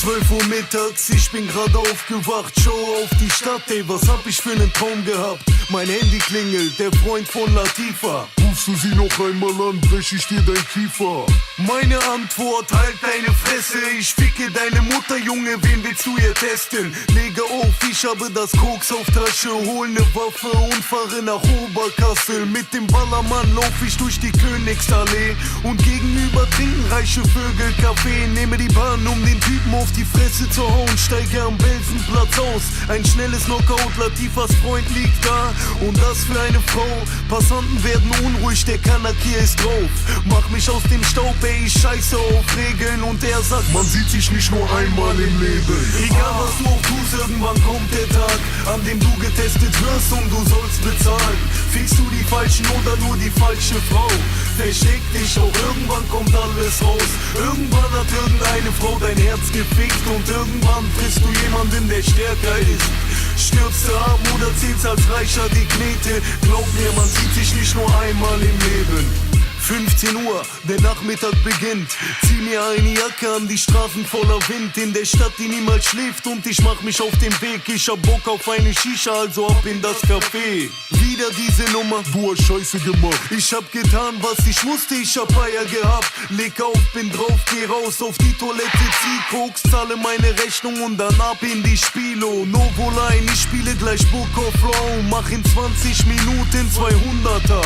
12 Uhr mittags, ich bin grad aufgewacht, schau auf die Stadt, ey, was hab ich für nen Traum gehabt? Mein Handy klingelt, der Freund von Latifa. Rufst du sie noch einmal an, brech ich dir dein Kiefer. Meine Antwort, halt deine Fresse, ich ficke deine Mutter, Junge, wen willst du hier testen? Lege auf, ich habe das Koks auf Tasche, hol ne Waffe und fahre nach Oberkassel. Mit dem Ballermann lauf ich durch die Königsallee und gegenüber trinken reiche Vögel Kaffee. Nehme die Bahn, um den Typen auf die Fresse zu hauen, steige am Belsenplatz aus. Ein schnelles Knockout, Latifas Freund liegt da und das für eine Frau. Passanten werden unruhig, der Kanak hier ist drauf. Mach mich aus dem Staub, ey, ich scheiße auf Regeln und er sagt, man sieht sich nicht nur einmal im Leben. Egal was du auch tust, irgendwann kommt der Tag, an dem du getestet wirst und du sollst bezahlen. Fickst du die Falschen oder nur die falsche Frau? Versteck dich, auch irgendwann kommt alles raus. Irgendwann hat irgendeine Frau dein Herz gefickt und irgendwann frisst du jemanden, der stärker ist. Stirbst du arm oder zählst als Reicher die Knete? Glaub mir, man sieht sich nicht nur einmal im Leben. 15 Uhr, der Nachmittag beginnt. Zieh mir eine Jacke an, die Straßen voller Wind. In der Stadt, die niemals schläft und ich mach mich auf den Weg. Ich hab Bock auf eine Shisha, also ab in das Café. Wieder diese Nummer, du hast Scheiße gemacht. Ich hab getan, was ich musste, ich hab Eier gehabt. Leg auf, bin drauf, geh raus auf die Toilette, zieh Koks, zahle meine Rechnung und dann ab in die Spielo. Novoline, ich spiele gleich Book of Flow. Mach in 20 Minuten 200er.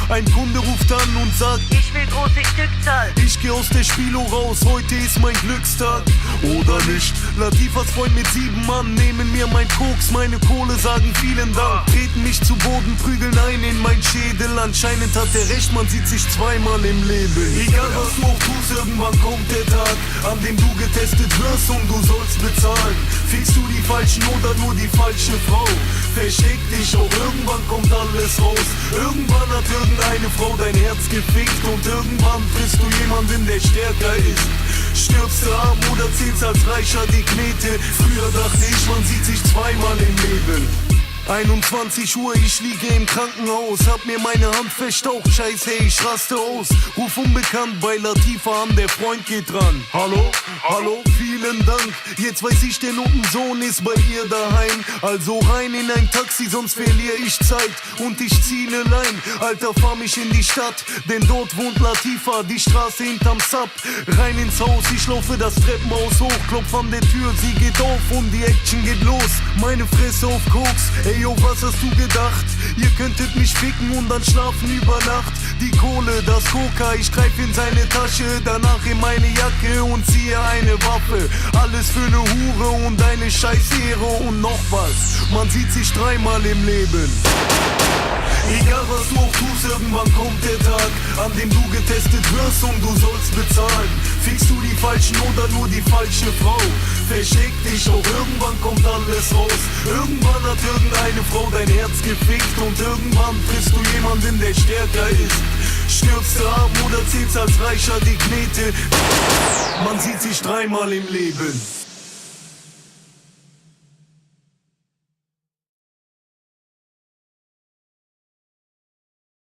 Ein Kunde ruft an und sagt, ich will große Stückzahl. Ich geh aus der Spielo raus, heute ist mein Glückstag. Oder nicht? Latifas Freund mit 7 Mann nehmen mir mein Koks, meine Kohle, sagen vielen Dank. Treten mich zu Boden, prügeln ein in mein Schädel. Anscheinend hat er recht, man sieht sich zweimal im Leben. Egal was du auch tust, irgendwann kommt der Tag, an dem du getestet wirst und du sollst bezahlen. Fickst du die Falschen oder nur die falsche Frau? Versteck dich, auch irgendwann kommt alles raus. Irgendwann hat irgendeine Frau dein Herz gefickt und irgendwann frisst du jemanden, der stärker ist. Stirbst du arm oder zählst als Reicher die Knete? Früher dachte ich, man sieht sich zweimal im Leben. 21 Uhr, ich liege im Krankenhaus, hab mir meine Hand verstaucht, scheiße, ich raste aus. Ruf unbekannt bei Latifa an, der Freund geht dran. Hallo? Hallo? Vielen Dank, jetzt weiß ich, der Notensohn ist bei ihr daheim. Also rein in ein Taxi, sonst verliere ich Zeit und ich zieh ne Lein. Alter, fahr mich in die Stadt, denn dort wohnt Latifa, die Straße hinterm Sub. Rein ins Haus, ich laufe das Treppenhaus hoch, klopf an der Tür, sie geht auf und die Action geht los. Meine Fresse auf Koks, ey yo, was hast du gedacht? Ihr könntet mich ficken und dann schlafen über Nacht. Die Kohle, das Coca, ich greif in seine Tasche, danach in meine Jacke und ziehe eine Waffe. Alles für ne Hure und eine Scheiß-Ehre und noch was. Man sieht sich dreimal im Leben. Egal was du auch tust, irgendwann kommt der Tag, an dem du getestet wirst und du sollst bezahlen. Fickst du die Falschen oder nur die falsche Frau? Versteck dich, auch irgendwann kommt alles raus. Irgendwann hat irgendeine Frau dein Herz gefickt und irgendwann frisst du jemanden, der stärker ist. Stirbst du arm oder zählst als Reicher die Knete? Man sieht sich dreimal im Leben.